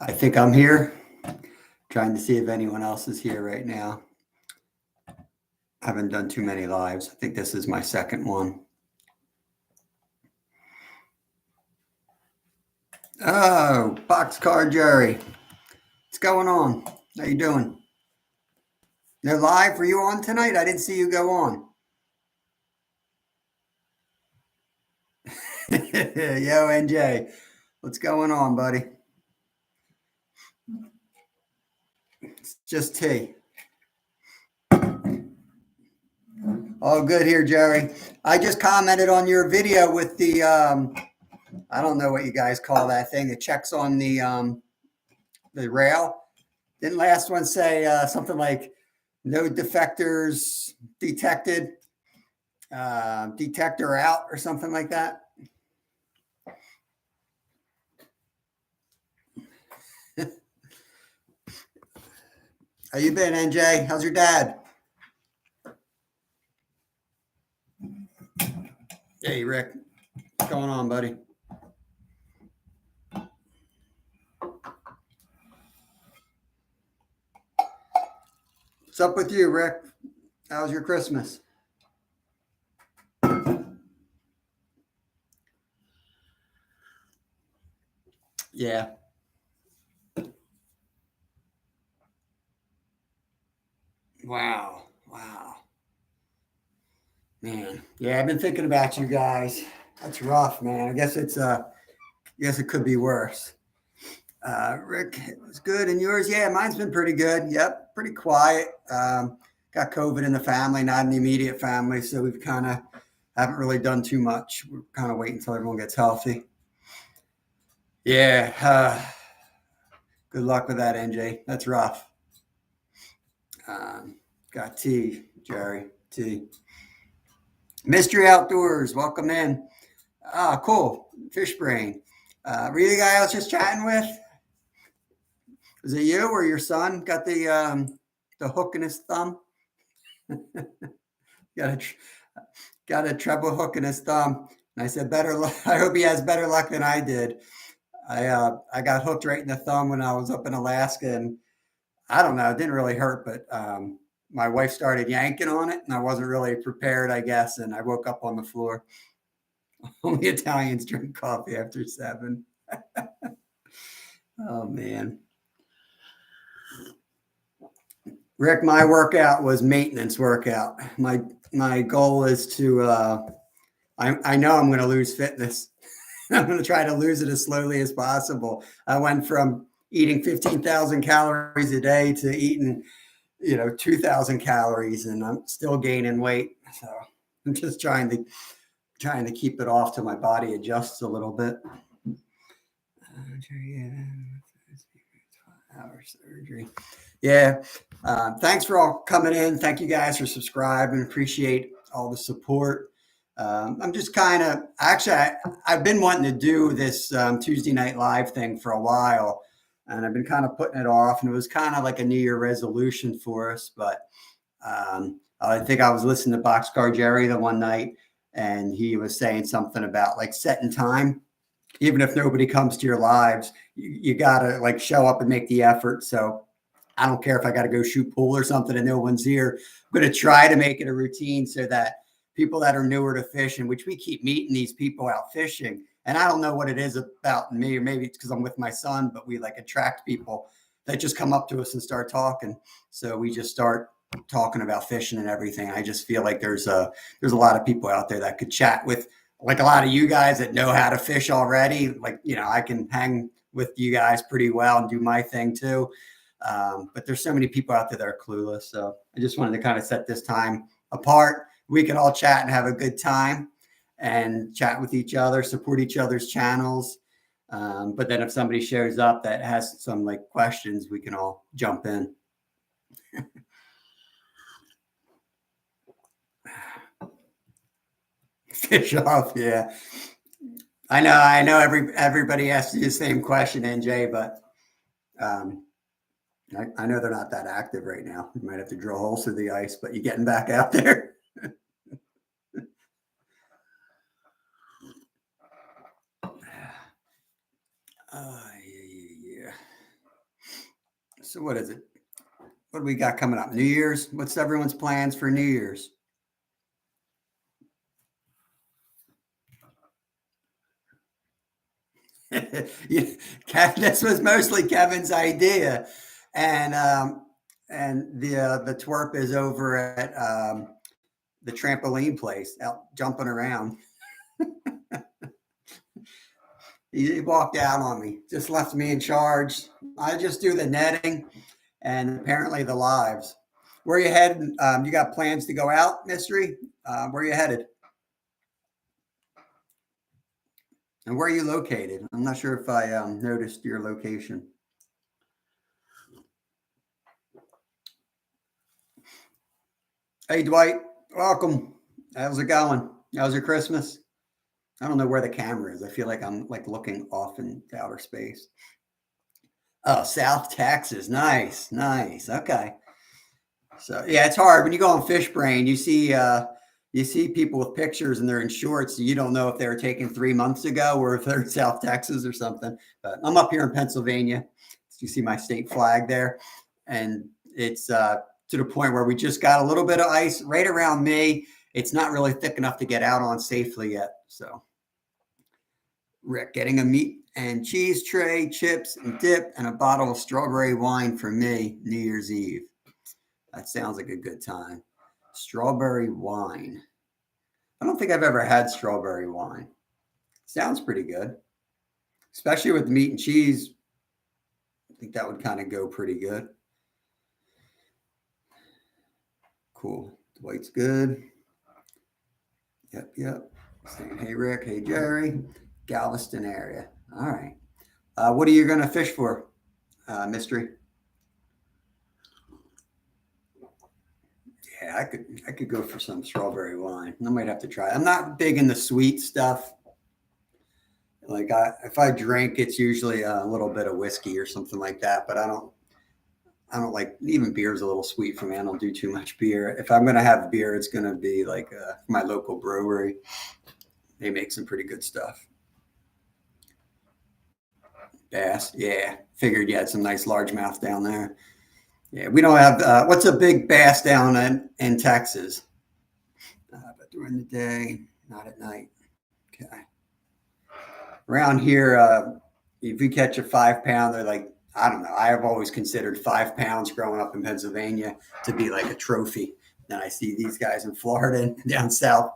I think I'm here. Trying to see if anyone else is here right now. I haven't done too many lives. I think this is my second one. Oh, Boxcar Jerry. What's going on? How you doing? No live? Were you on tonight? I didn't see you go on. Yo, NJ. What's going on, buddy? It's just tea. All good here, Jerry. I just commented on your video with the I don't know what you guys call that thing. It checks on the rail. Didn't last one say something like no defectors detected, detector out, or something like that? How you been, NJ? How's your dad? Hey, Rick. What's going on, buddy? What's up with you, Rick? How's your Christmas? Yeah. Wow. Man. Yeah, I've been thinking about you guys. That's rough, man. I guess it could be worse. Rick, it was good. And yours? Yeah, mine's been pretty good. Yep, pretty quiet. Got COVID in the family, not in the immediate family. So we've kind of haven't really done too much. We're kind of waiting until everyone gets healthy. Yeah. Good luck with that, NJ. That's rough. Got tea, Jerry. Tea. Mystery Outdoors, welcome in. Ah, cool. Fish brain. Were you the guy I was just chatting with? Was it you or your son got the hook in his thumb? got a treble hook in his thumb. And I said, better luck. I hope he has better luck than I did. I got hooked right in the thumb when I was up in Alaska, and I don't know, it didn't really hurt, but my wife started yanking on it, and I wasn't really prepared, I guess, and I woke up on the floor. Only Italians drink coffee after 7. Oh man. Rick, my workout was maintenance workout. My goal is to I know I'm going to lose fitness. I'm going to try to lose it as slowly as possible. I went from eating 15,000 calories a day to eating, 2,000 calories, and I'm still gaining weight. So I'm just trying to keep it off till my body adjusts a little bit. Hour surgery. Yeah. Thanks for all coming in. Thank you guys for subscribing. Appreciate all the support. I'm just I've been wanting to do this Tuesday night live thing for a while, and I've been kind of putting it off, and it was kind of like a New Year resolution for us. But I think I was listening to Boxcar Jerry the one night, and he was saying something about like setting time. Even if nobody comes to your lives, you gotta like show up and make the effort. So I don't care if I got to go shoot pool or something and no one's here. I'm going to try to make it a routine so that people that are newer to fishing, which we keep meeting these people out fishing. And I don't know what it is about me, or maybe it's because I'm with my son, but we like attract people that just come up to us and start talking. So we just start talking about fishing and everything. I just feel like there's a lot of people out there that could chat with, like a lot of you guys that know how to fish already. Like, I can hang with you guys pretty well and do my thing too. But there's so many people out there that are clueless. So I just wanted to kind of set this time apart. We can all chat and have a good time and chat with each other, support each other's channels. But then if somebody shows up that has some like questions, we can all jump in. Fish off, yeah. I know everybody asks you the same question, NJ, but I know they're not that active right now. You might have to drill holes through the ice, but you're getting back out there. Yeah. So what is it? What do we got coming up? New Year's? What's everyone's plans for New Year's? Yeah, this was mostly Kevin's idea, and the twerp is over at the trampoline place, out jumping around. He walked out on me, just left me in charge. I just do the netting and apparently the lives. Where are you headed? You got plans to go out, Mystery? Where are you headed? And where are you located? I'm not sure if I noticed your location. Hey, Dwight, welcome. How's it going? How's your Christmas? I don't know where the camera is. I feel like I'm like looking off in outer space. Oh, South Texas. Nice, nice. Okay. So yeah, it's hard when you go on Fish Brain. You see people with pictures and they're in shorts. So you don't know if they were taken 3 months ago or if they're in South Texas or something. But I'm up here in Pennsylvania. So you see my state flag there, and it's to the point where we just got a little bit of ice right around me. It's not really thick enough to get out on safely yet. So Rick getting a meat and cheese tray, chips and dip, and a bottle of strawberry wine for me New Year's Eve. That sounds like a good time. Strawberry wine. I don't think I've ever had strawberry wine. Sounds pretty good, especially with meat and cheese. I think that would kind of go pretty good. Cool. Dwight's good. Yep, yep. Saying, hey, Rick. Hey, Jerry. Galveston area. All right. What are you going to fish for, Mystery? Yeah, I could go for some strawberry wine. I might have to try. I'm not big in the sweet stuff. Like if I drink, it's usually a little bit of whiskey or something like that. But I don't like, even beer's a little sweet for me. I don't do too much beer. If I'm gonna have beer, it's gonna be like my local brewery. They make some pretty good stuff. Bass, yeah. Figured you had some nice largemouth down there. Yeah, we don't have. What's a big bass down in Texas? But during the day, not at night. Okay. Around here, if you catch a 5 pounder, like I don't know, I have always considered 5 pounds growing up in Pennsylvania to be like a trophy. Then I see these guys in Florida and down south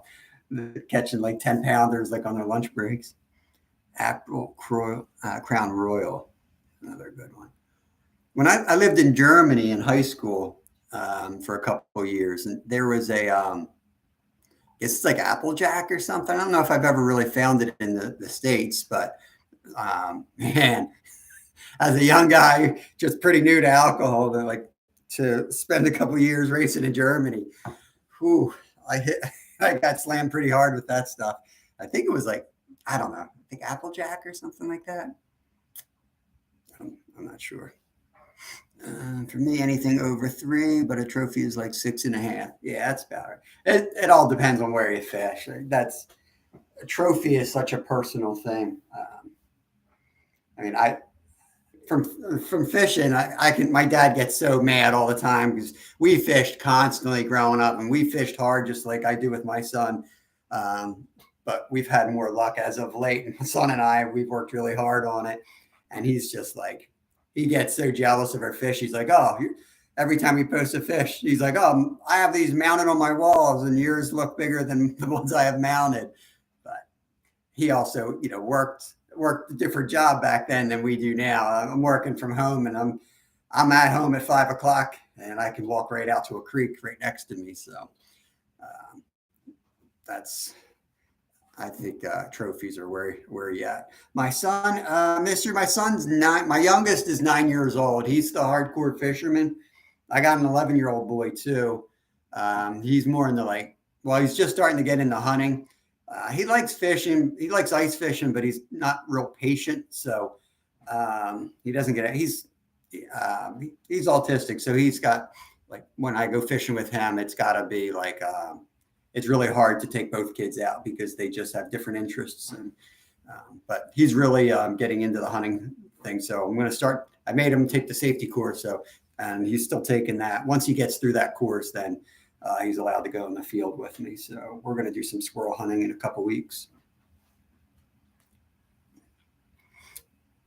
catching like 10 pounders, like on their lunch breaks. Crown Royal, another good one. When I lived in Germany in high school for a couple of years, and there was it's like Applejack or something. I don't know if I've ever really found it in the States, but man, as a young guy, just pretty new to alcohol, to spend a couple of years racing in Germany, whew, I got slammed pretty hard with that stuff. I think it was like, I don't know, I think Applejack or something like that. I'm not sure. For me, anything over 3, but a trophy is like 6.5. Yeah, that's about it. It all depends on where you fish. That's a trophy is such a personal thing. I mean, from fishing, I can. My dad gets so mad all the time because we fished constantly growing up, and we fished hard just like I do with my son. But we've had more luck as of late. And my son and I, we've worked really hard on it, and he's just like, he gets so jealous of our fish. He's like, oh, every time we post a fish, he's like, oh, I have these mounted on my walls, and yours look bigger than the ones I have mounted. But he also, worked a different job back then than we do now. I'm working from home, and I'm at home at 5 o'clock, and I can walk right out to a creek right next to me. So that's. I think trophies are where you at. My son, Mister, my son's 9. My youngest is 9 years old. He's the hardcore fisherman. I got an 11-year-old boy too. He's more into he's just starting to get into hunting. He likes fishing. He likes ice fishing, but he's not real patient. So he doesn't get it. He's autistic. So he's got, like, when I go fishing with him, it's got to be like, it's really hard to take both kids out because they just have different interests. And but he's really getting into the hunting thing. So I'm going to start I made him take the safety course. So, and he's still taking that. Once he gets through that course, then he's allowed to go in the field with me. So we're going to do some squirrel hunting in a couple weeks.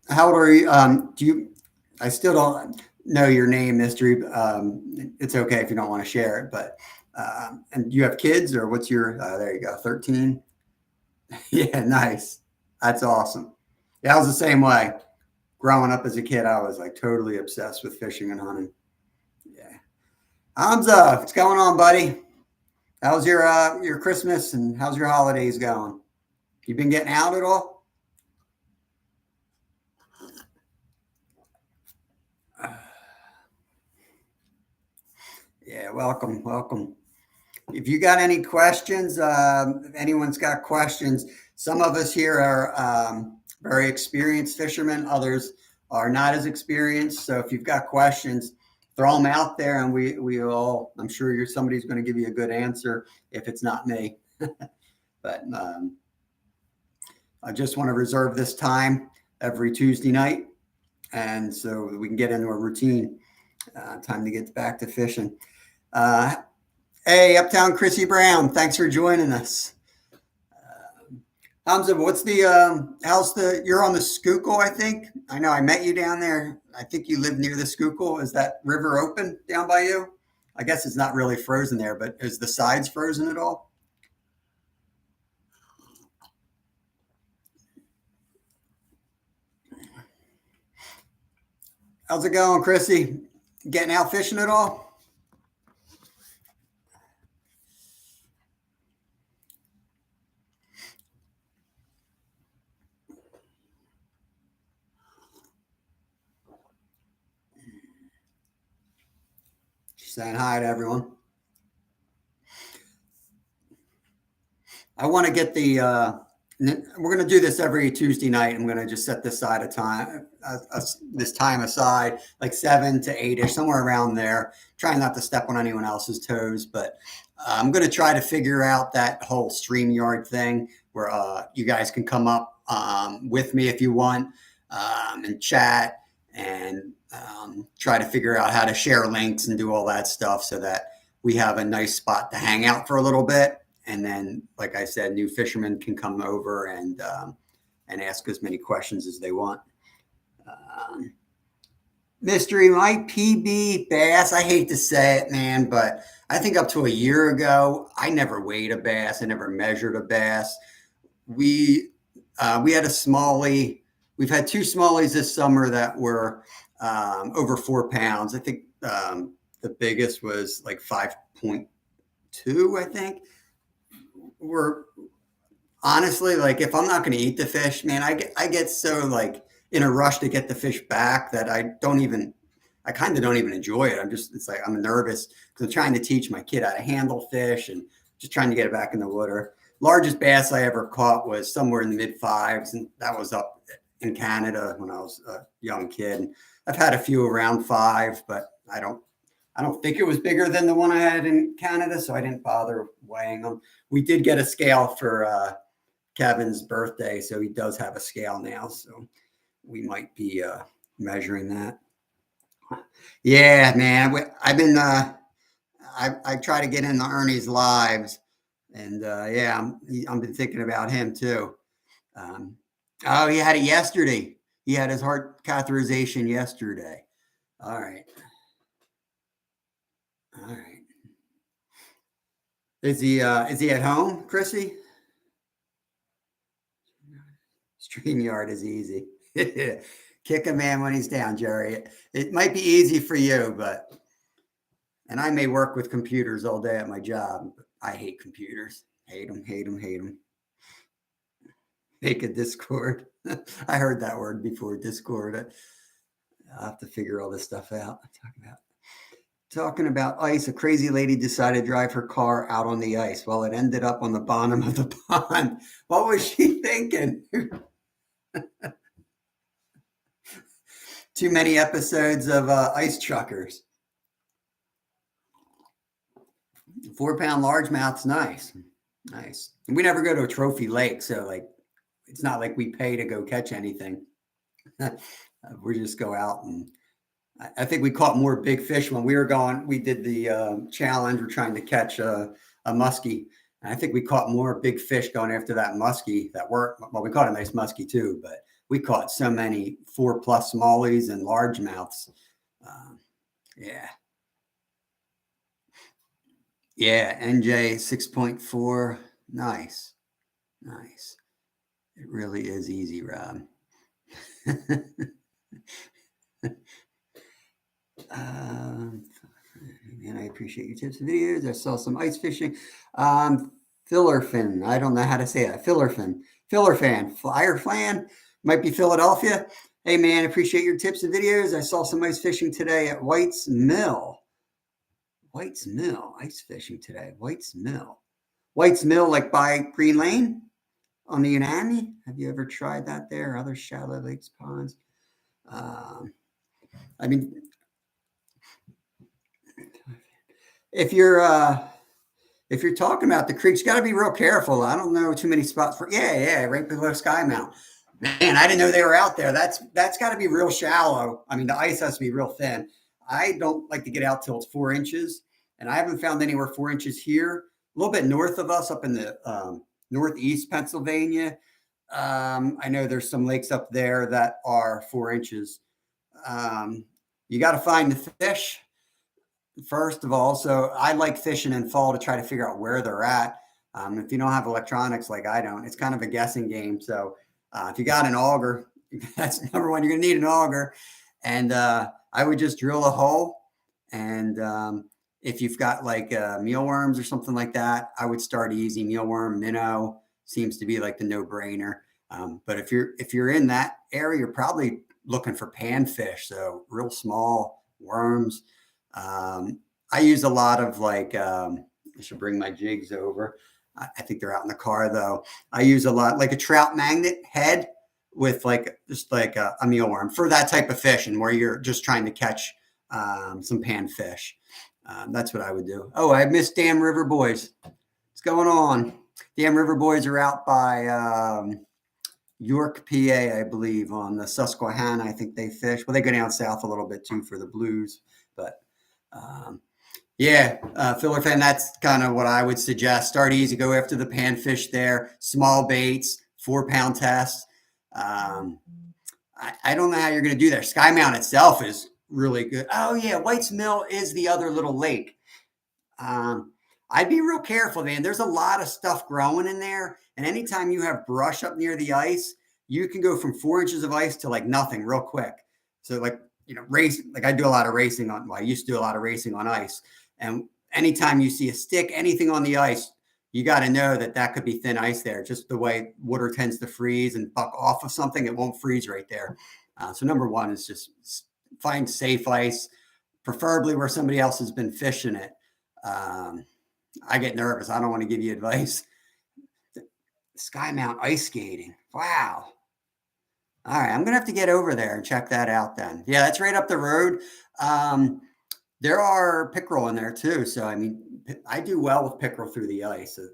How old are you? I still don't know your name, Mystery. It's okay if you don't want to share it, but, and you have kids, or what's your, there you go, 13. Yeah, nice. That's awesome. Yeah, I was the same way. Growing up as a kid, I was like totally obsessed with fishing and hunting. Yeah. Hamza, what's going on, buddy? How's your Christmas and how's your holidays going? You been getting out at all? Yeah, welcome, welcome. If you got any questions, if anyone's got questions, some of us here are very experienced fishermen, others are not as experienced. So if you've got questions, throw them out there, and we all, I'm sure somebody's going to give you a good answer if it's not me. But I just want to reserve this time every Tuesday night, and so we can get into a routine. Time to get back to fishing. Hey, Uptown Chrissy Brown, thanks for joining us. Hamza, what's you're on the Schuylkill, I think. I know I met you down there. I think you live near the Schuylkill. Is that river open down by you? I guess it's not really frozen there, but is the sides frozen at all? How's it going, Chrissy? Getting out fishing at all? Just saying hi to everyone. I want to get we're going to do this every Tuesday night. I'm going to just set this time aside, like 7 to 8ish, somewhere around there. Trying not to step on anyone else's toes, but I'm going to try to figure out that whole StreamYard thing where you guys can come up with me if you want and chat and try to figure out how to share links and do all that stuff so that we have a nice spot to hang out for a little bit. And then, like I said, new fishermen can come over and ask as many questions as they want. Mystery, my PB bass, I hate to say it, man, but I think up to a year ago, I never weighed a bass. I never measured a bass. We had a smallie. We've had 2 smallies this summer that were over 4 pounds. I think the biggest was like 5.2, I think. We're honestly, like, if I'm not going to eat the fish, man, I get so like in a rush to get the fish back that I kind of don't even enjoy it. It's like I'm nervous because I'm trying to teach my kid how to handle fish and just trying to get it back in the water. Largest bass I ever caught was somewhere in the mid 5s, and that was up in Canada when I was a young kid. I've had a few around 5, but I don't think it was bigger than the one I had in Canada, so I didn't bother weighing them. We did get a scale for Kevin's birthday, so he does have a scale now, so we might be measuring that. Yeah, man, I've been I try to get into Ernie's lives, and yeah, I've been thinking about him too. Oh, he had it yesterday. He had his heart catheterization yesterday. All right. All right. Is he at home, Chrissy? StreamYard is easy. Kick a man when he's down, Jerry. It might be easy for you, and I may work with computers all day at my job, but I hate computers. Hate them, hate them, hate them. Make a Discord. I heard that word before, Discord. I'll have to figure all this stuff out. Talking about ice, a crazy lady decided to drive her car out on the ice. Well, it ended up on the bottom of the pond. What was she thinking? Too many episodes of Ice Truckers. 4-pound largemouth's nice. Nice. And we never go to a trophy lake, so like it's not like we pay to go catch anything. We just go out and I think we caught more big fish when we were going. We did the challenge. We're trying to catch a muskie. And I think we caught more big fish going after that muskie that weren't. Well, we caught a nice muskie too, but we caught so many 4+ smallies and largemouths. Yeah, yeah. NJ 6.4. Nice, nice. It really is easy, Rob. Um, and I appreciate your tips and videos. I saw some ice fishing. Fillerfin. I don't know how to say that. Fillerfin. Fillerfan. Flyer flan. Might be Philadelphia. Hey man, appreciate your tips and videos. I saw some ice fishing today at White's Mill. White's Mill. Ice fishing today. White's Mill. White's Mill, like by Green Lane on the Unami. Have you ever tried that there? Other shallow lakes, ponds? Um, I mean, if you're talking about the creeks, you got to be real careful. I don't know too many spots for. Yeah, right below Sky Mount. Man, I didn't know they were out there. That's got to be real shallow. I mean, the ice has to be real thin. I don't like to get out till it's 4 inches, and I haven't found anywhere 4 inches here. A little bit north of us, up in the northeast Pennsylvania. I know there's some lakes up there that are 4 inches. You got to find the fish first of all. So I like fishing in fall to try to figure out where they're at. If you don't have electronics like I don't, it's kind of a guessing game. So if you got an auger, that's number one. You're going to need an auger. And I would just drill a hole. And if you've got like mealworms or something like that, I would start easy. Mealworm, minnow seems to be like the no-brainer. But if you're in that area, you're probably looking for panfish. So real small worms. I use a lot of like, I should bring my jigs over. I think they're out in the car though. I use a lot like a trout magnet head with like just like a mealworm for that type of fish and where you're just trying to catch some panfish. That's what I would do. Oh, I missed Dam River Boys. What's going on? Dam River Boys are out by York, PA, I believe, on the Susquehanna. I think they fish. Well, they go down south a little bit too for the blues, but filler fan, that's kind of what I would suggest. Start easy, go after the panfish there, small baits, 4-pound test. I don't know how you're going to do that. Sky Mount itself is really good. Oh yeah, White's Mill is the other little lake. I'd be real careful, man. There's a lot of stuff growing in there, and anytime you have brush up near the ice, you can go from 4 inches of ice to like nothing real quick. So like, race, like I do a lot of racing on, well, I used to do a lot of racing on ice. And anytime you see a stick, anything on the ice, you got to know that could be thin ice there. Just the way water tends to freeze and buck off of something, it won't freeze right there. So number one is just find safe ice, preferably where somebody else has been fishing it. I get nervous. I don't want to give you advice. Sky Mount ice skating. Wow. All right, I'm gonna have to get over there and check that out then. Yeah, that's right up the road. There are pickerel in there too. So I mean, I do well with pickerel through the ice. So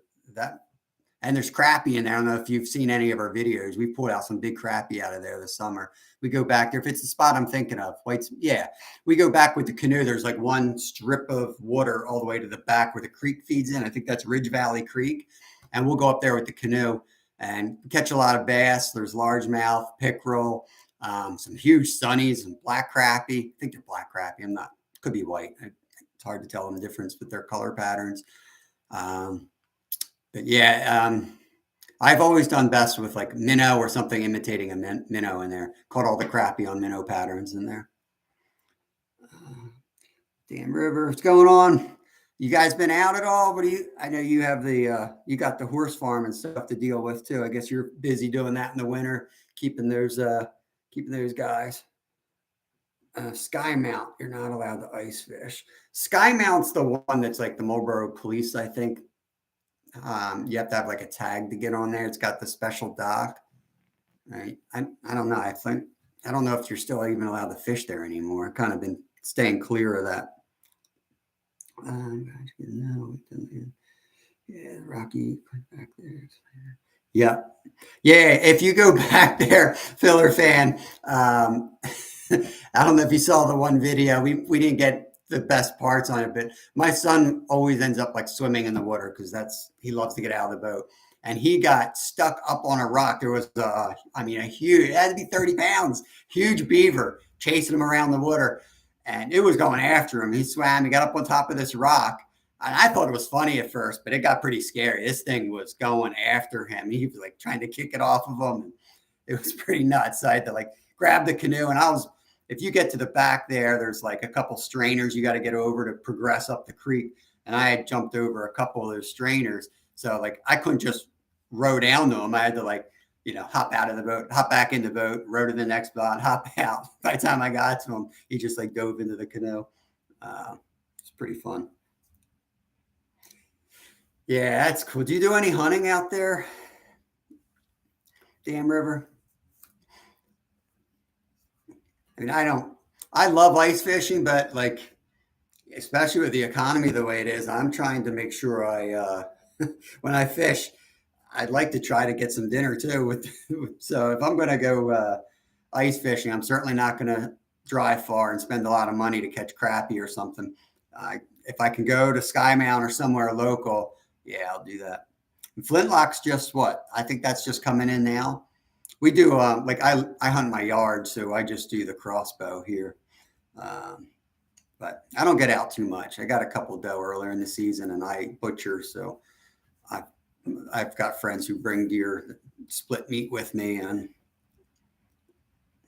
and there's crappie in there. I don't know if you've seen any of our videos. We pulled out some big crappie out of there this summer. We go back there. If it's the spot I'm thinking of, we go back with the canoe. There's like one strip of water all the way to the back where the creek feeds in. I think that's Ridge Valley Creek. And we'll go up there with the canoe and catch a lot of bass. There's largemouth, pickerel, some huge sunnies and black crappie. I think they're black crappie. Could be white. It's hard to tell the difference with their color patterns. I've always done best with like minnow or something imitating a minnow in there. Caught all the crappie on minnow patterns in there. Dam River, what's going on? You guys been out at all? I know you have you got the horse farm and stuff to deal with too. I guess you're busy doing that in the winter, keeping those guys. Sky Mount, you're not allowed to ice fish. Sky Mount's the one that's like the Marlboro Police, I think. You have to have like a tag to get on there. It's got the special dock, right? I don't know. I don't know if you're still even allowed to fish there anymore. I've kind of been staying clear of that. Yeah, Rocky back there. Yeah. Yeah, if you go back there, Filler fan, I don't know if you saw the one video. We didn't get the best parts on it, but my son always ends up like swimming in the water because that's he loves to get out of the boat. And he got stuck up on a rock. There was I mean, a huge, it had to be 30 pounds, huge beaver chasing him around the water. And it was going after him. He swam, he got up on top of this rock. And I thought it was funny at first, but it got pretty scary. This thing was going after him. He was like trying to kick it off of him. It was pretty nuts. So I had to like grab the canoe, and I was, if you get to the back there, there's like a couple strainers you got to get over to progress up the creek. And I had jumped over a couple of those strainers. So like I couldn't just row down to them. I had to like, hop out of the boat, hop back in the boat, row to the next spot, hop out. By the time I got to him, he just like dove into the canoe. It's pretty fun. Yeah, that's cool. Do you do any hunting out there, Dam River? I mean, I don't. I love ice fishing, but like, especially with the economy the way it is, I'm trying to make sure when I fish, I'd like to try to get some dinner too. So if I'm going to go ice fishing, I'm certainly not going to drive far and spend a lot of money to catch crappie or something. If I can go to Sky Mount or somewhere local, yeah, I'll do that. And Flintlock's just what? I think that's just coming in now. We do like I hunt my yard, so I just do the crossbow here. Um, but I don't get out too much. I got a couple doe earlier in the season, and I butcher, so I I've got friends who bring deer split meat with me, and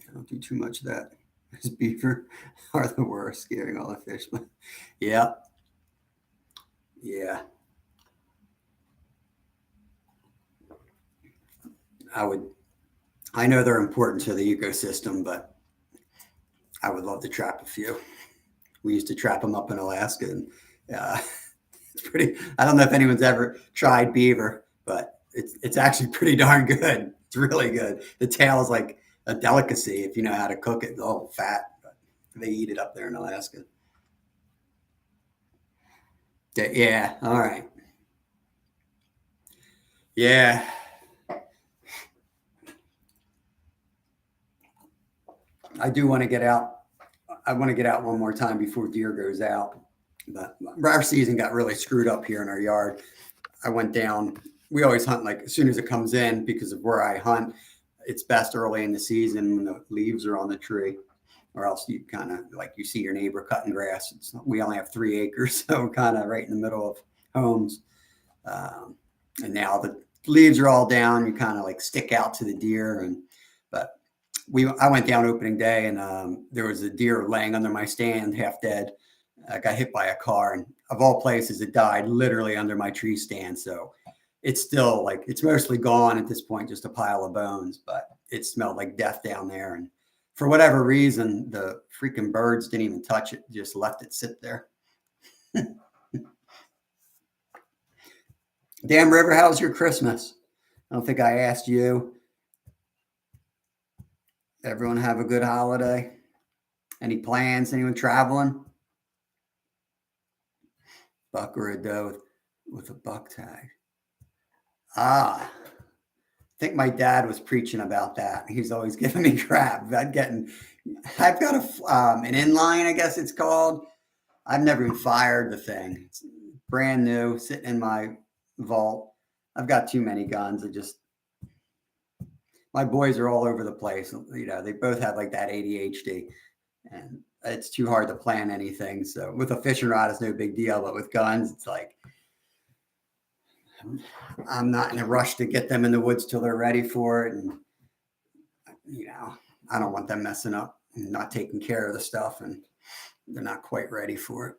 I don't do too much of that. These beaver are the worst, scaring all the fish. But yeah, yeah, I would. I know they're important to the ecosystem, but I would love to trap a few. We used to trap them up in Alaska, and uh, it's pretty. I don't know if anyone's ever tried beaver, but it's actually pretty darn good. It's really good. The tail is like a delicacy if you know how to cook it. It's all fat, but they eat it up there in Alaska. Yeah. All right. Yeah. I do want to get out. I want to get out one more time before deer goes out. But our season got really screwed up here in our yard. I went down. We always hunt like as soon as it comes in because of where I hunt. It's best early in the season when the leaves are on the tree, or else you kind of like you see your neighbor cutting grass. We only have 3 acres, so kind of right in the middle of homes. Um, and now the leaves are all down. You kind of like stick out to the deer, and but I went down opening day, and there was a deer laying under my stand, half dead. I got hit by a car, and of all places, it died literally under my tree stand. So it's still like it's mostly gone at this point, just a pile of bones. But it smelled like death down there, and for whatever reason, the freaking birds didn't even touch it; just left it sit there. Damn River, how was your Christmas? I don't think I asked you. Everyone have a good holiday. Any plans? Anyone traveling? Buck or a doe with a buck tag. Ah, I think my dad was preaching about that. He's always giving me crap about getting. I've got an inline, I guess it's called. I've never even fired the thing. It's brand new, sitting in my vault. I've got too many guns. My boys are all over the place. They both have like that ADHD, and it's too hard to plan anything. So with a fishing rod, it's no big deal, but with guns, it's like I'm not in a rush to get them in the woods till they're ready for it, and I don't want them messing up and not taking care of the stuff, and they're not quite ready for it.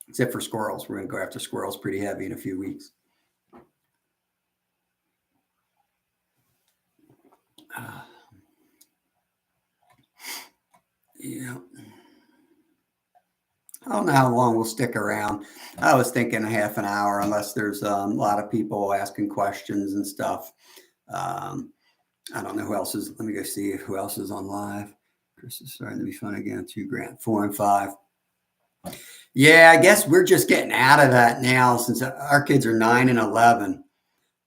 Except for squirrels, we're going to go after squirrels pretty heavy in a few weeks. Yeah. I don't know how long we'll stick around. I was thinking a half an hour, unless there's a lot of people asking questions and stuff. Um, I don't know who else is. Let me go see who else is on live. Chris is starting to be fun again. 2 grand, 4 and 5. Yeah, I guess we're just getting out of that now since our kids are 9 and 11.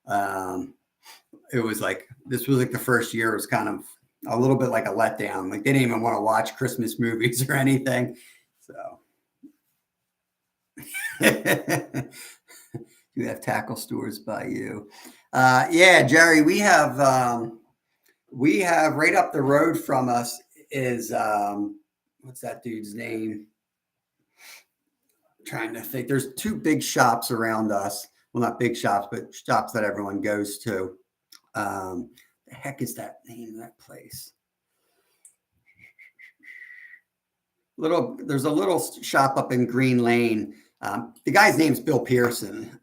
It was like, this was like the first year, it was kind of a little bit like a letdown. Like they didn't even want to watch Christmas movies or anything. So you have tackle stores by you. Yeah, Jerry, we have right up the road from us is what's that dude's name? Trying to think. There's two big shops around us. Well, not big shops, but shops that everyone goes to. The heck is that name of that place? There's a little shop up in Green Lane. The guy's name's Bill Pearson.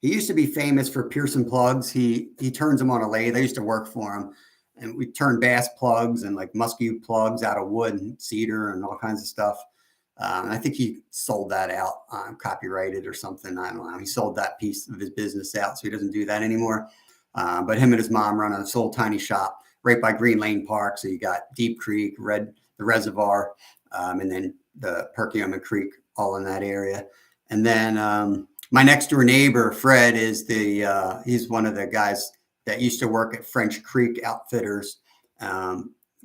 He used to be famous for Pearson plugs. He turns them on a lathe. I used to work for him, and we turn bass plugs and like musky plugs out of wood and cedar and all kinds of stuff. I think he sold that out, copyrighted or something. I don't know. He sold that piece of his business out, so he doesn't do that anymore. But him and his mom run a little tiny shop right by Green Lane Park. So you got Deep Creek, the reservoir, and then the Perkiomen Creek, all in that area. And then my next door neighbor, Fred, is he's one of the guys that used to work at French Creek Outfitters,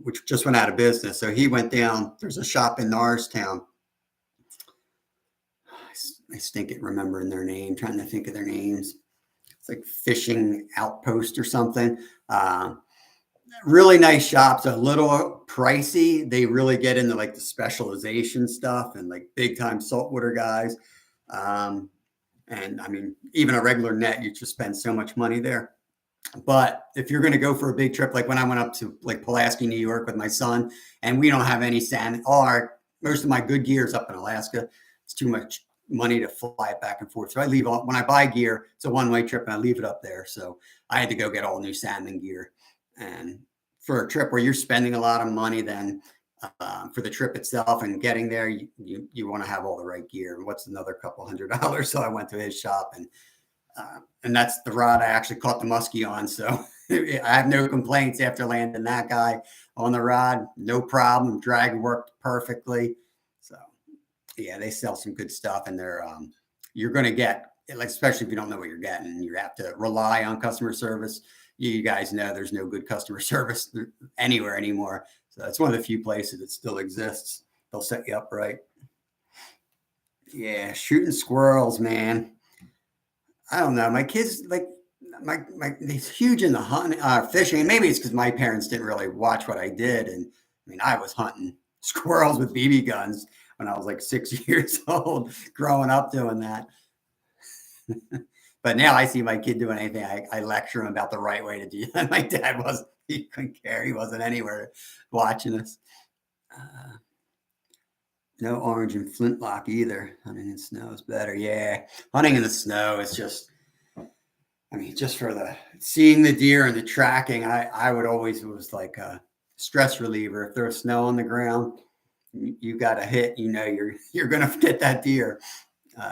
which just went out of business. So he went down. There's a shop in Norristown. I stink at remembering their name, trying to think of their names. It's like Fishing Outpost or something. Really nice shops, a little pricey. They really get into like the specialization stuff and like big time saltwater guys. And I mean, even a regular net, you just spend so much money there. But if you're going to go for a big trip, like when I went up to like Pulaski, New York with my son, and we don't have any salmon, most of my good gear is up in Alaska. It's too much money to fly it back and forth. So I leave when I buy gear, it's a one-way trip and I leave it up there. So I had to go get all new salmon gear. And for a trip where you're spending a lot of money, then for the trip itself and getting there, you want to have all the right gear. What's another couple $100? So I went to his shop, and that's the rod I actually caught the muskie on. So I have no complaints after landing that guy on the rod. No problem. Drag worked perfectly. So yeah, they sell some good stuff, and you're going to get, like, especially if you don't know what you're getting, you have to rely on customer service. You guys know there's no good customer service anywhere anymore. So that's one of the few places that still exists. They'll set you up right. Yeah, shooting squirrels, man. I don't know. My kids, like, he's huge in the hunting, fishing. And maybe it's because my parents didn't really watch what I did. And I mean, I was hunting squirrels with BB guns when I was like 6 years old, growing up doing that. But now I see my kid doing anything, I lecture him about the right way to do that. My dad he couldn't care. He wasn't anywhere watching us. No orange and flintlock either. Hunting in snow is better. Yeah. Hunting in the snow is just, I mean, just for the seeing the deer and the tracking, I would always, it was like a stress reliever. If there's snow on the ground, you got a hit, you're going to get that deer.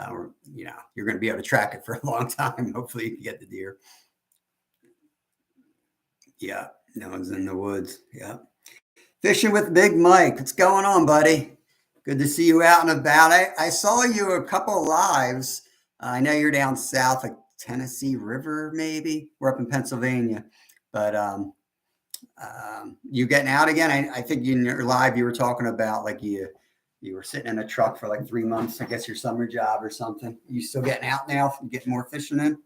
Or you're going to be able to track it for a long time. Hopefully you can get the deer. Yeah, no one's in the woods. Yeah. Fishing with Big Mike. What's going on, buddy? Good to see you out and about. I saw you a couple of lives. I know you're down south, like Tennessee River, maybe. We're up in Pennsylvania. But you getting out again? I think in your live you were talking about like you were sitting in a truck for like 3 months, I guess your summer job or something. You still getting out now, getting more fishing in?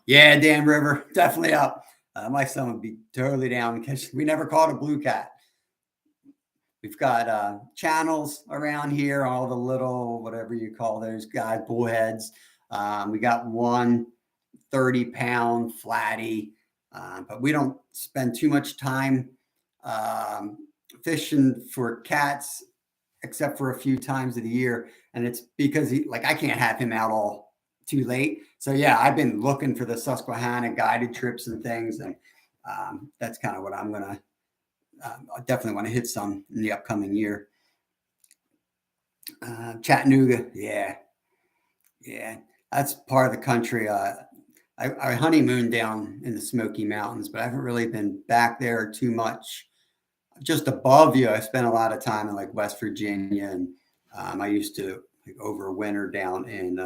Yeah, Dan River, definitely up. My son would be totally down because we never caught a blue cat. We've got channels around here, all the little, whatever you call those guys, bullheads. We got one 30-pound flatty, but we don't spend too much time fishing for cats except for a few times of the year, and it's because I can't have him out all too late. So yeah, I've been looking for the Susquehanna guided trips and things, and that's kind of what I'm gonna I definitely want to hit some in the upcoming year. Chattanooga, yeah, that's part of the country. I honeymooned down in the Smoky Mountains, but I haven't really been back there too much. Just above you, I spent a lot of time in like West Virginia, and I used to overwinter down in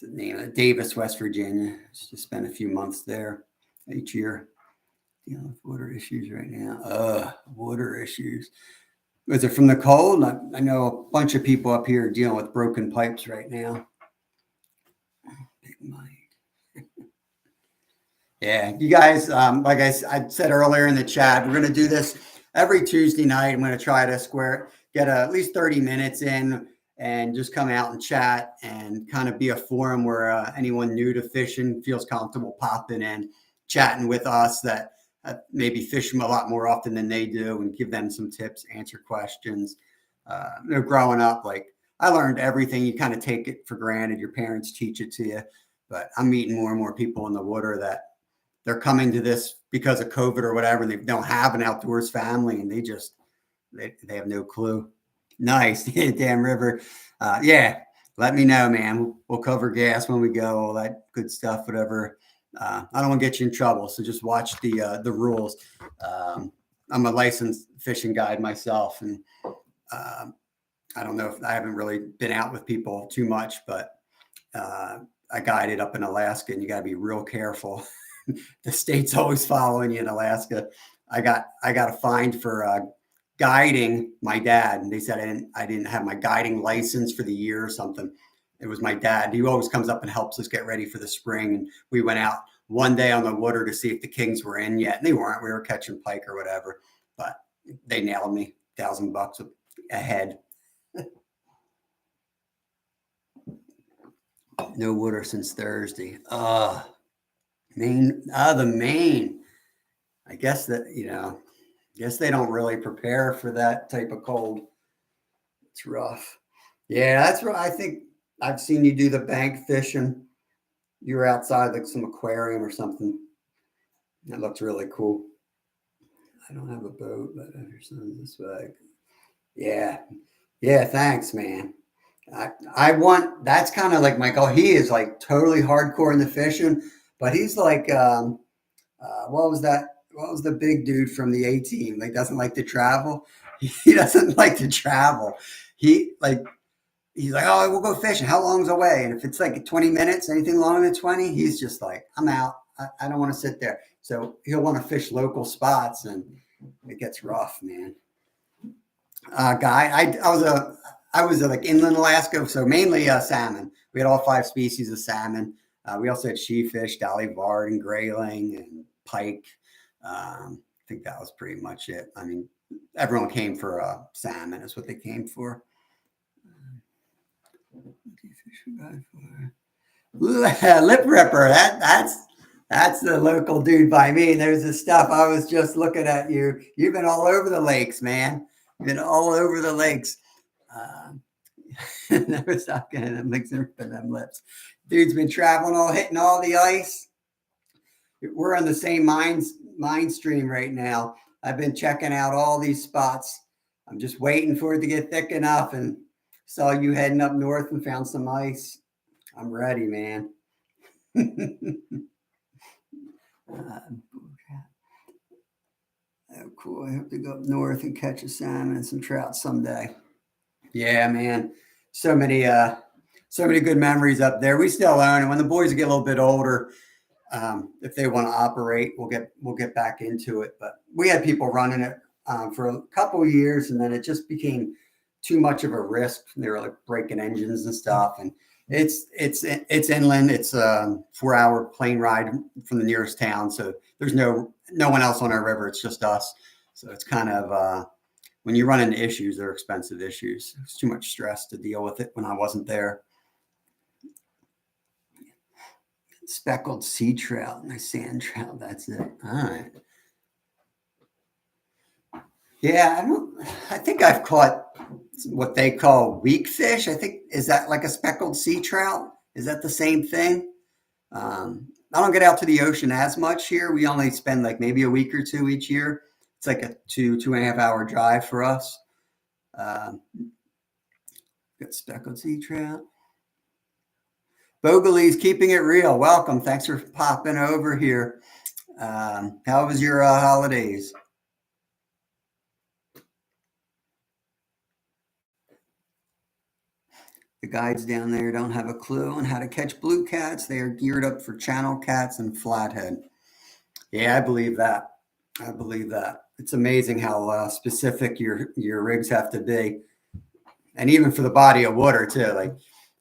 the name of Davis, West Virginia. Just spend a few months there each year. Dealing with water issues right now. Water issues. Was it from the cold? I know a bunch of people up here dealing with broken pipes right now. Big Mike. Yeah, you guys, like I said earlier in the chat, we're going to do this every Tuesday night. I'm going to try to get at least 30 minutes in and just come out and chat and kind of be a forum where anyone new to fishing feels comfortable popping in, chatting with us that maybe fish them a lot more often than they do and give them some tips, answer questions. Growing up, like I learned everything. You kind of take it for granted. Your parents teach it to you. But I'm meeting more and more people in the water that they're coming to this because of COVID or whatever, and they don't have an outdoors family, and they have no clue. Nice. Damn River. Yeah, let me know, man. We'll cover gas when we go, all that good stuff, whatever. I don't want to get you in trouble, so just watch the rules. I'm a licensed fishing guide myself, and I don't know if I haven't really been out with people too much, but I guided up in Alaska, and you got to be real careful. The state's always following you in Alaska. I got a fine for guiding my dad, and they said I didn't have my guiding license for the year or something. It was my dad. He always comes up and helps us get ready for the spring. And we went out one day on the water to see if the kings were in yet, and they weren't. We were catching pike or whatever, but they nailed me $1,000 a head. No water since Thursday. Maine, the Maine. I guess that, guess they don't really prepare for that type of cold. It's rough. Yeah, that's right. I think I've seen you do the bank fishing. You were outside like some aquarium or something. That looks really cool. I don't have a boat, but your son's this way. Yeah. Yeah, thanks, man. That's kind of like my goal. He is like totally hardcore in the fishing, but he's like, what was that? What was the big dude from the A team? Like, doesn't like to travel. He doesn't like to travel. He's like, oh, we'll go fishing. How long's away? And if it's like 20 minutes, anything longer than 20, he's just like, I'm out. I don't want to sit there. So he'll want to fish local spots, and it gets rough, man. Guy, I was like inland Alaska, so mainly salmon. We had all 5 species of salmon. We also had sheefish, dolly varden, and grayling, and pike. I think that was pretty much it. I mean, everyone came for salmon. Is what they came for. Lip Ripper. That's the local dude by me. There's the stuff. I was just looking at you. You've been all over the lakes, man. You've been all over the lakes. Never stop getting them licks and ripping them lips. Dude's been traveling, hitting all the ice. We're on the same mind stream right now. I've been checking out all these spots. I'm just waiting for it to get thick enough, and saw you heading up north and found some ice. I'm ready, man. Oh, cool. I hope to go up north and catch a salmon and some trout someday. Yeah, man. So many good memories up there. We still own it. When the boys get a little bit older, if they want to operate, we'll get back into it. But we had people running it for a couple of years, and then it just became too much of a risk. They were like breaking engines and stuff, and it's inland. It's a 4-hour plane ride from the nearest town, so there's no one else on our river. It's just us. So it's kind of when you run into issues, they're expensive issues. It's too much stress to deal with it when I wasn't there. Speckled sea trout, my sand trout. That's it. All right. Yeah, I think I've caught what they call weak fish. Is that like a speckled sea trout? Is that the same thing? I don't get out to the ocean as much here. We only spend like maybe a week or 2 each year. It's like a 2.5 hour drive for us. Got speckled sea trout. Bogalee's keeping it real. Welcome. Thanks for popping over here. How was your holidays? The guides down there don't have a clue on how to catch blue cats. They are geared up for channel cats and flathead. Yeah, I believe that. I believe that. It's amazing how specific your rigs have to be, and even for the body of water too.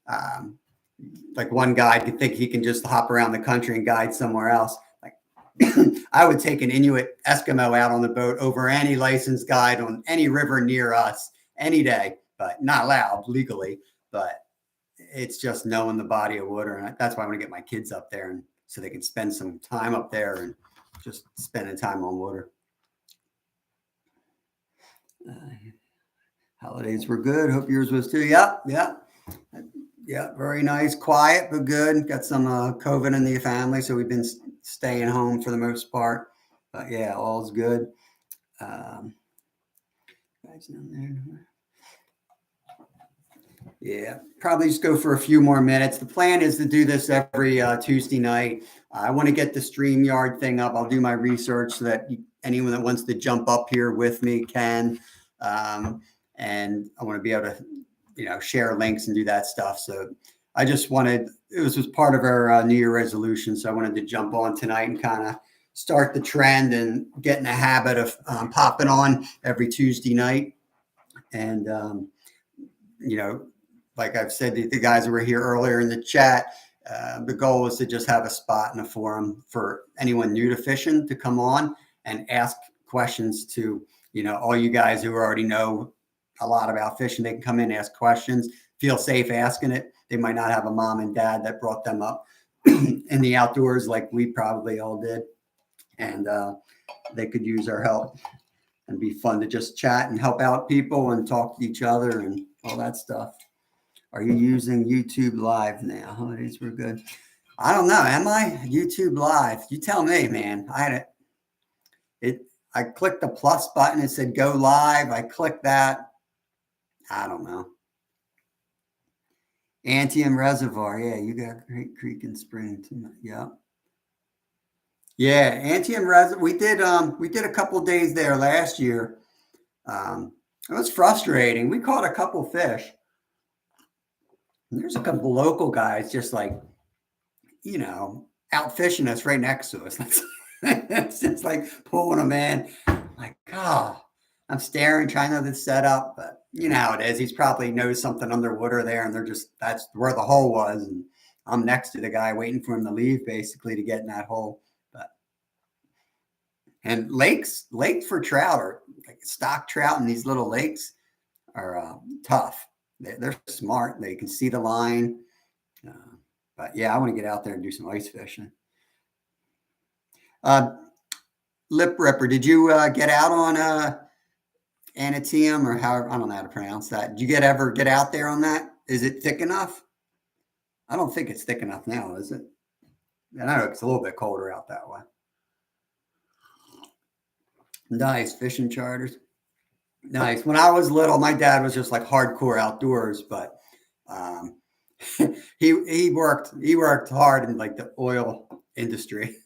Um, like one guide could think he can just hop around the country and guide somewhere else. Like I would take an Inuit Eskimo out on the boat over any licensed guide on any river near us any day, but not allowed legally. But it's just knowing the body of water, and that's why I want to get my kids up there, and so they can spend some time up there and just spending time on water. Uh, Holidays were good. Hope yours was too. Yep, yep. Yeah, very nice, quiet but good. Got some COVID in the family, so we've been staying home for the most part. But yeah, all's good. Guys down there. Yeah, probably just go for a few more minutes. The plan is to do this every Tuesday night. I want to get the StreamYard thing up. I'll do my research so that anyone that wants to jump up here with me can. And I want to be able to, share links and do that stuff. So I just wanted, it was part of our New Year resolution. So I wanted to jump on tonight and kind of start the trend and get in a habit of popping on every Tuesday night. And, like I've said to the guys that were here earlier in the chat, the goal is to just have a spot in a forum for anyone new to fishing to come on and ask questions to, all you guys who already know a lot about fishing. They can come in and ask questions, feel safe asking it. They might not have a mom and dad that brought them up in the outdoors like we probably all did. And they could use our help, and be fun to just chat and help out people and talk to each other and all that stuff. Are you using YouTube Live now? Holidays were good. I don't know. Am I YouTube Live? You tell me, man. I clicked the plus button. It said go live. I clicked that. I don't know. Antietam Reservoir. Yeah, you got Great Creek and Spring tonight. Yeah. Yeah, Antietam Reservoir. We did a couple days there last year. It was frustrating. We caught a couple fish. There's a couple local guys just like, out fishing us right next to us. It's just like pulling them in. Like, I'm staring, trying to set up, but you know how it is. He's probably knows something underwater there, and that's where the hole was. And I'm next to the guy waiting for him to leave, basically, to get in that hole. And lakes for trout are like stock trout in these little lakes are tough. They're smart. They can see the line. But yeah, I want to get out there and do some ice fishing. Lip Ripper, did you get out on Antietam or however, I don't know how to pronounce that. Did you ever get out there on that? Is it thick enough? I don't think it's thick enough now, is it? And I know it's a little bit colder out that way. Nice fishing charters. Nice. When I was little, my dad was just like hardcore outdoors, but he worked hard in like the oil industry.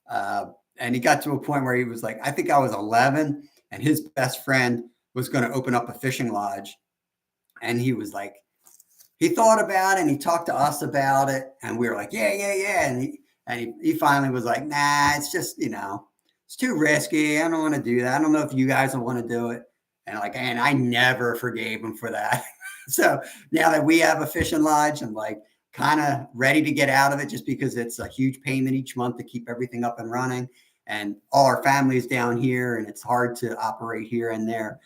And he got to a point where he was like, I think I was 11, and his best friend was going to open up a fishing lodge. And he was like, he thought about it and he talked to us about it. And we were like, yeah. And he finally was like, nah, it's just, it's too risky. I don't want to do that. I don't know if you guys will want to do it. And I never forgave him for that. So now that we have a fishing lodge, I'm like kind of ready to get out of it, just because it's a huge payment each month to keep everything up and running. And all our family's down here, and it's hard to operate here and there.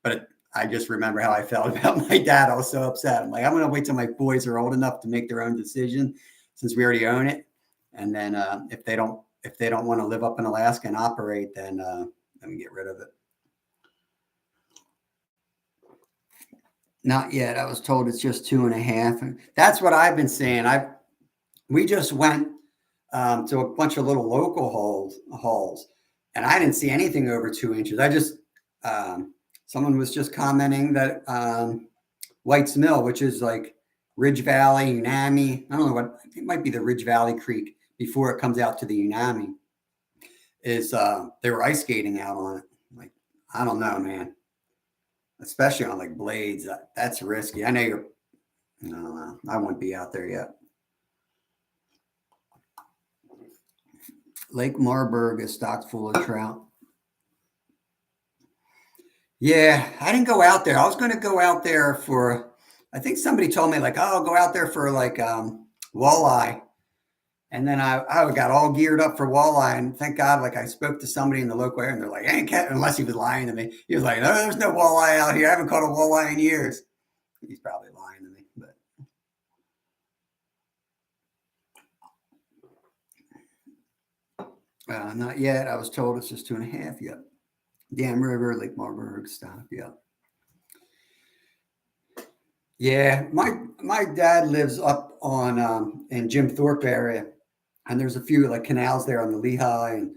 But I just remember how I felt about my dad. I was so upset. I'm like, I'm going to wait till my boys are old enough to make their own decision, since we already own it. And then if they don't want to live up in Alaska and operate, then we get rid of it. Not yet. I was told it's just 2.5. That's what I've been saying. We just went to a bunch of little local holes, and I didn't see anything over 2 inches. I just someone was just commenting that White's Mill, which is like Ridge Valley, Unami. I don't know what it might be, the Ridge Valley Creek before it comes out to the Unami. Is they were ice skating out on it. Like, I don't know, man. Especially on like blades, that's risky. I know No, I wouldn't be out there yet. Lake Marburg is stocked full of trout. Yeah, I didn't go out there. I was going to go out there for, I think somebody told me like, oh, go out there for like walleye. And then I got all geared up for walleye. And thank God, like I spoke to somebody in the local area and they're like, I ain't catching, unless he was lying to me. He was like, no, there's no walleye out here. I haven't caught a walleye in years. He's probably lying to me, but. Not yet. I was told it's just 2.5 yet. Dam River, Lake Marburg, stop. Yeah. Yeah, my dad lives up on in Jim Thorpe area, and there's a few like canals there on the Lehigh, and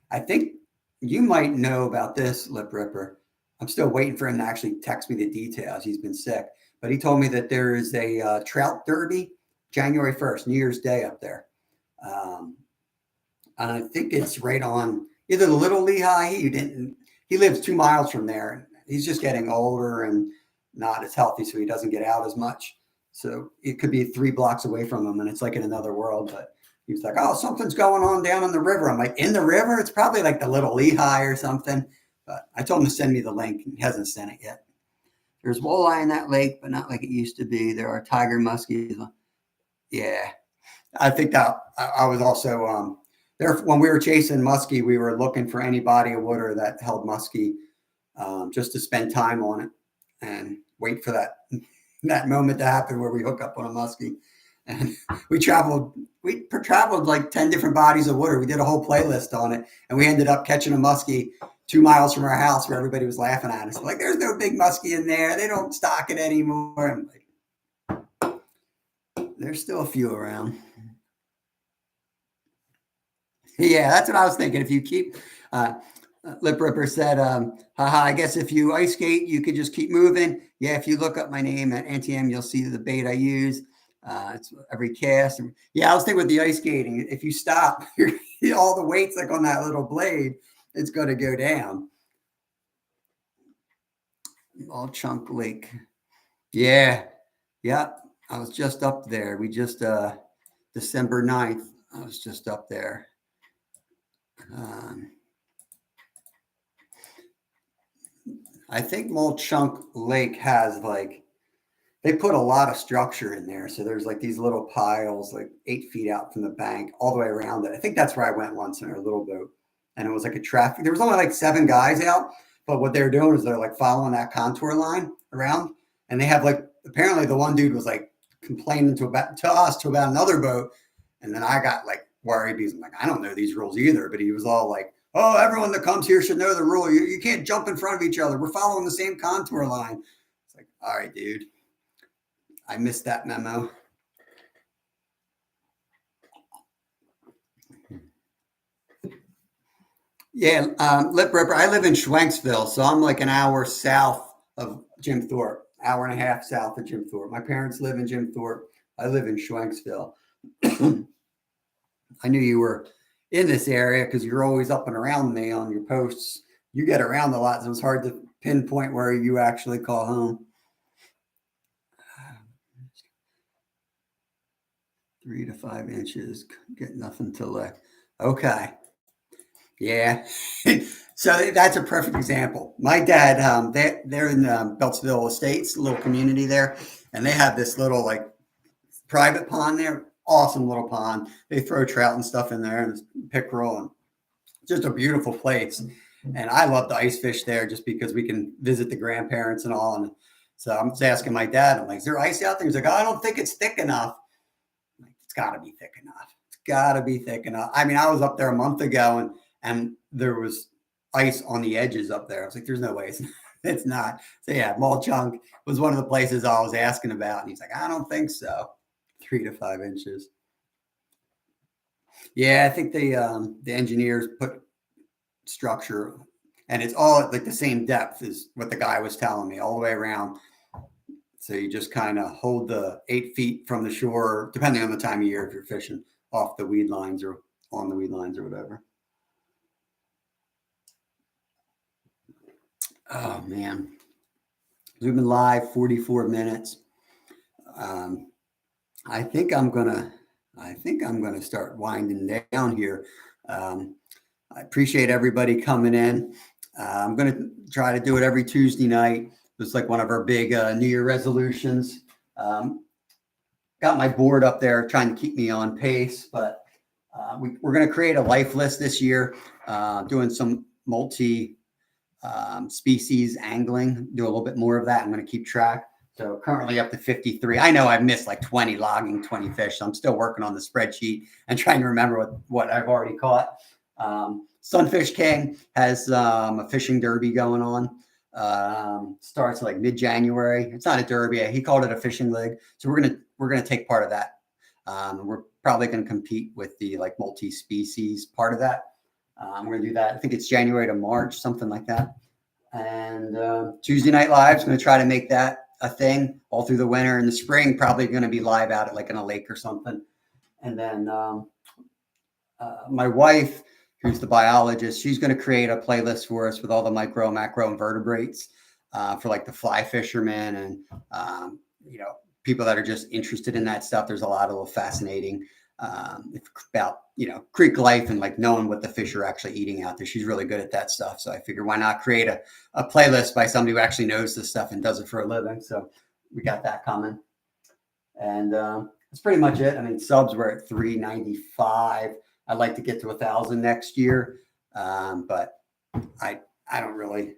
I think you might know about this lip ripper. I'm still waiting for him to actually text me the details. He's been sick, but he told me that there is a trout derby January 1st, New Year's Day up there, and I think it's right on either the Little Lehigh. He lives 2 miles from there. He's just getting older and not as healthy, so he doesn't get out as much. So it could be 3 blocks away from him, and it's like in another world. But he was like, "Oh, something's going on down in the river." I'm like, "In the river? It's probably like the Little Lehigh or something." But I told him to send me the link, and he hasn't sent it yet. There's walleye in that lake, but not like it used to be. There are tiger muskies. Yeah, I think that I was also there when we were chasing muskie. We were looking for any body of water that held muskie, just to spend time on it and wait for that moment to happen where we hook up on a muskie. And we traveled like 10 different bodies of water. We did a whole playlist on it, and we ended up catching a muskie 2 miles from our house where everybody was laughing at us. Like, there's no big muskie in there. They don't stock it anymore. I'm like, there's still a few around. Yeah, that's what I was thinking. If you keep, Lip Ripper said, haha, I guess if you ice skate, you could just keep moving. Yeah, if you look up my name at NTM, you'll see the bait I use. It's every cast. Yeah, I was thinking with the ice skating, if you stop, all the weight's like on that little blade, it's going to go down. All Chunk Lake. Yeah. Yeah. I was just up there. We just, December 9th, I was just up there. I think Chunk Lake has like, they put a lot of structure in there. So there's like these little piles, like 8 feet out from the bank, all the way around it. I think that's where I went once in a little boat. And it was like a traffic. There was only like 7 guys out. But what they're doing is they're like following that contour line around. And they have like, apparently the one dude was like complaining to us to about another boat. And then I got like worried because I'm like, I don't know these rules either. But he was all like, oh, everyone that comes here should know the rule. You can't jump in front of each other. We're following the same contour line. It's like, all right, dude. I missed that memo. Yeah, Lip Ripper. I live in Schwenksville, so I'm like an hour south of Jim Thorpe, hour and a half south of Jim Thorpe. My parents live in Jim Thorpe. I live in Schwenksville. I knew you were in this area because you're always up and around me on your posts. You get around a lot, so it's hard to pinpoint where you actually call home. 3 to 5 inches, get nothing to lick. Okay. Yeah. So that's a perfect example. My dad, they're in Beltsville Estates, a little community there, and they have this little like private pond there. Awesome little pond. They throw trout and stuff in there and pickerel, and just a beautiful place. And I love to ice fish there just because we can visit the grandparents and all. And so I'm just asking my dad, I'm like, is there ice out there? He's like, oh, I don't think it's thick enough. I'm like, it's got to be thick enough. It's got to be thick enough. I mean, I was up there a month ago and there was ice on the edges up there. I was like, there's no way it's not. So yeah, Mall Chunk was one of the places I was asking about. And he's like, I don't think so. 3 to 5 inches. Yeah, I think the engineers put structure and it's all like the same depth as what the guy was telling me all the way around. So you just kind of hold the 8 feet from the shore, depending on the time of year, if you're fishing off the weed lines or on the weed lines or whatever. Oh man, we've been live 44 minutes. I think I'm gonna start winding down here. I appreciate everybody coming in. I'm gonna try to do it every Tuesday night. It's like one of our big New Year resolutions. Got my board up there trying to keep me on pace, but we're going to create a life list this year, doing some multi species angling, do a little bit more of that. I'm going to keep track. So currently up to 53. I know I've missed like 20 logging 20 fish. So I'm still working on the spreadsheet and trying to remember what I've already caught. Sunfish King has a fishing derby going on. Starts like mid-January. It's not a derby. He called it a fishing league. So we're gonna take part of that. We're probably gonna compete with the like multi-species part of that. We're gonna do that. I think it's January to March, something like that. And Tuesday Night Live is gonna try to make that a thing all through the winter. In the spring, probably gonna be live out at like in a lake or something. And then my wife, who's the biologist, she's going to create a playlist for us with all the micro, macro invertebrates for like the fly fishermen and, people that are just interested in that stuff. There's a lot of fascinating about, creek life and like knowing what the fish are actually eating out there. She's really good at that stuff. So I figured why not create a playlist by somebody who actually knows this stuff and does it for a living. So we got that coming. And that's pretty much it. I mean, subs were at 395. I'd like to get to 1,000 next year, but I don't really,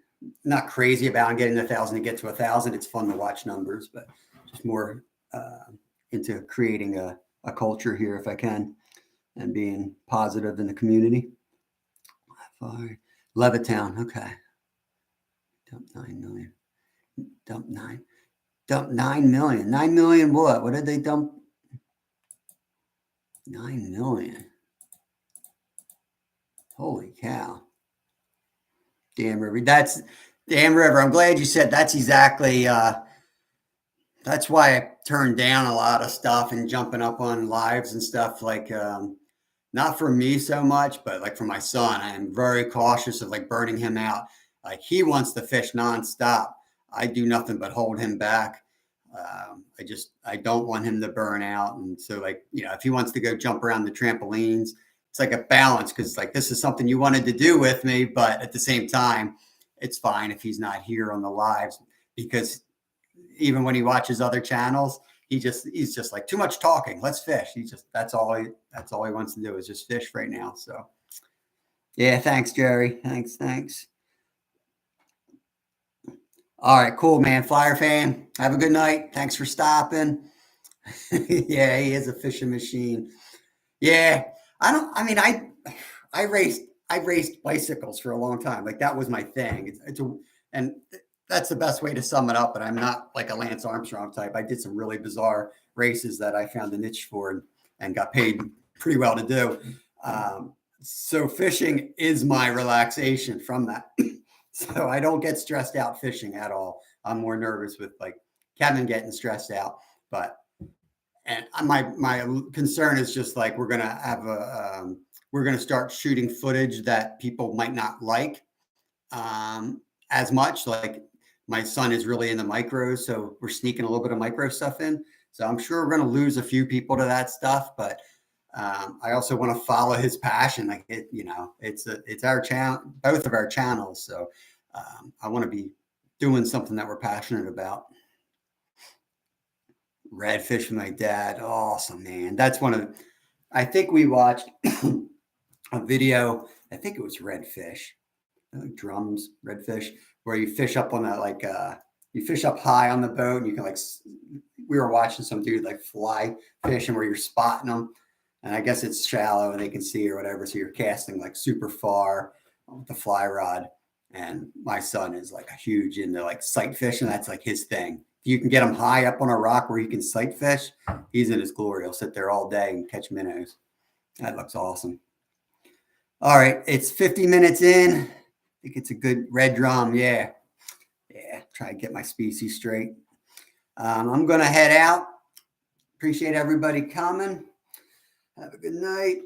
not crazy about getting 1,000 to get to 1,000. It's fun to watch numbers, but just more into creating a culture here if I can, and being positive in the community. Levittown, okay. Dump 9 million. Dump 9 million. 9 million what? What did they dump? 9 million. Holy cow. Damn River. That's Damn River. I'm glad you said that's exactly that's why I turned down a lot of stuff and jumping up on lives and stuff. Like not for me so much, but like for my son. I am very cautious of like burning him out. Like he wants to fish nonstop. I do nothing but hold him back. I don't want him to burn out. And so like, if he wants to go jump around the trampolines, it's like a balance because like this is something you wanted to do with me, but at the same time, it's fine if he's not here on the lives because even when he watches other channels, he's just like too much talking. Let's fish. That's all he wants to do is just fish right now. So yeah, thanks, Jerry. Thanks. All right, cool, man. Flyer fan, have a good night. Thanks for stopping. Yeah, he is a fishing machine. Yeah, I raced bicycles for a long time. Like that was my thing. And that's the best way to sum it up. But I'm not like a Lance Armstrong type. I did some really bizarre races that I found a niche for and got paid pretty well to do. So fishing is my relaxation from that. So I don't get stressed out fishing at all. I'm more nervous with like Kevin getting stressed out. And my concern is just like we're gonna start shooting footage that people might not like as much. Like my son is really into micros, so we're sneaking a little bit of micro stuff in. So I'm sure we're gonna lose a few people to that stuff, but I also want to follow his passion. Like it's our channel, both of our channels. So I want to be doing something that we're passionate about. Redfish with my dad. Awesome, man. That's I think we watched a video. I think it was redfish, like drums, redfish, where you fish up on that, like, you fish up high on the boat and you can we were watching some dude like fly fishing where you're spotting them. And I guess it's shallow and they can see or whatever. So you're casting like super far with the fly rod. And my son is like a huge into like sight fishing. That's like his thing. If you can get him high up on a rock where you can sight fish, he's in his glory. He'll sit there all day and catch minnows. That looks awesome. All right. It's 50 minutes in. I think it's a good red drum. Yeah. Try to get my species straight. I'm going to head out. Appreciate everybody coming. Have a good night.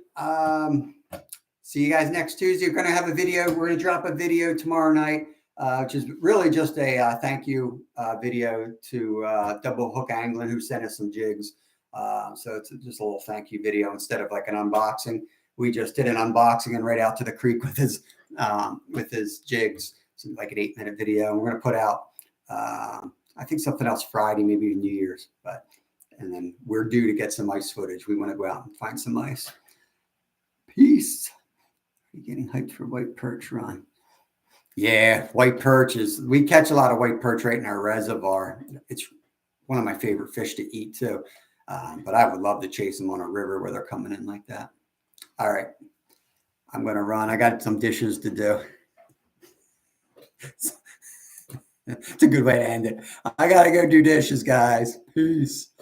See you guys next Tuesday. We're going to have a video. We're going to drop a video tomorrow night which is really just a thank you video to Double Hook Angling, who sent us some jigs. So it's just a little thank you video instead of like an unboxing. We just did an unboxing and right out to the creek with his jigs. So like an 8-minute video. We're going to put out, I think something else Friday, maybe New Year's, and then we're due to get some ice footage. We want to go out and find some ice. Peace. Are you getting hyped for white perch run? Yeah, white perch we catch a lot of white perch right in our reservoir. It's one of my favorite fish to eat too. But I would love to chase them on a river where they're coming in like that. All right. I'm going to run. I got some dishes to do. It's a good way to end it. I got to go do dishes, guys. Peace.